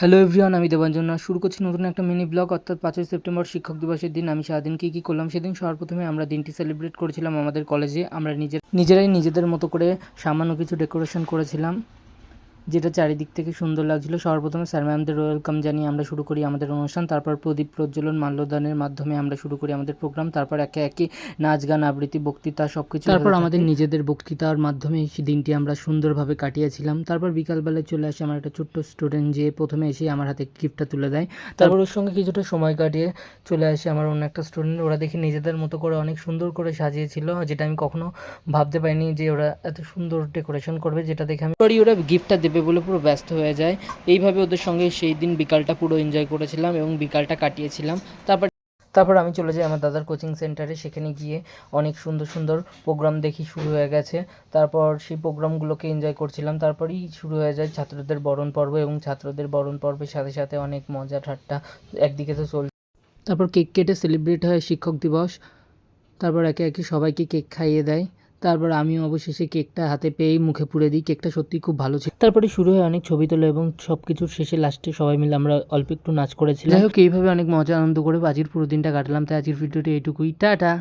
Hello everyone, আমি দেবাঞ্জন শুরু করছি নতুন একটা মিনি ব্লগ। অর্থাৎ 5ই সেপ্টেম্বর শিক্ষক দিবসের দিন আমি সারাদিন কী করলাম সেদিন সবার প্রথমে আমরা দিনটি সেলিব্রেট করেছিলাম আমাদের কলেজে। আমরা নিজেরাই নিজেদের মতো করে সামান্য কিছু ডেকোরেশন করেছিলাম, যেটা চারিদিক থেকে সুন্দর লাগছিল। সবার প্রথমে স্যার ম্যামদের ওয়েলকাম জানিয়ে আমরা শুরু করি আমাদের অনুষ্ঠান। তারপর প্রদীপ প্রজ্বলন মাল্যদানের মাধ্যমে আমরা শুরু করি আমাদের প্রোগ্রাম। তারপর একে একে নাচ গান আবৃত্তি বক্তৃতা সব কিছু, তারপর আমাদের নিজেদের বক্তৃতার মাধ্যমে সেই দিনটি আমরা সুন্দরভাবে কাটিয়েছিলাম। তারপর বিকালবেলায় চলে আসে আমার একটা ছোট্ট স্টুডেন্ট, যে প্রথমে এসে আমার হাতে গিফটটা তুলে দেয়। তারপর ওর সঙ্গে কিছুটা সময় কাটিয়ে চলে আসে আমার অন্য একটা স্টুডেন্ট। ওরা দেখি নিজেদের মতো করে অনেক সুন্দর করে সাজিয়েছিল, যেটা আমি কখনো ভাবতে পারিনি যে ওরা এত সুন্দর ডেকোরেশন করবে, যেটা দেখে আমি ওরা গিফটটা দেবে বলে পুরো ব্যস্ত হয়ে যায়। এইভাবে ওদের সঙ্গে সেই দিন বিকালটা পুরো এনজয় করেছিলাম এবং বিকালটা কাটিয়েছিলাম। তারপর আমি চলে যাই আমার দাদার কোচিং সেন্টারে। সেখানে গিয়ে অনেক সুন্দর সুন্দর প্রোগ্রাম দেখি শুরু হয়ে গেছে। তারপর সেই প্রোগ্রামগুলোকে এনজয় করছিলাম। তারপরেই শুরু হয়ে যায় ছাত্রদের বরণ পর্ব, এবং ছাত্রদের বরণ পর্বের সাথে সাথে অনেক মজা ঠাট্টা একদিকে তো চলছে। তারপর কেক কেটে সেলিব্রেট হয় শিক্ষক দিবস। তারপর একে একে সবাইকে কেক খাইয়ে দেয়। তারপর আমিও অবশেষে কেকটা হাতে পেয়েই মুখে পুরে দিই। কেকটা সত্যিই খুব ভালো ছিল। তারপরে শুরু হয় অনেক ছবি তোলা, এবং সব কিছুর শেষে লাস্টে সবাই মিলে আমরা অল্প একটু নাচ করেছিলাম। যাই হোক, এইভাবে অনেক মজা আনন্দ করে আজকের পুরো দিনটা কাটালাম। তাই আজকের ভিডিওটি এইটুকুই। টাটা।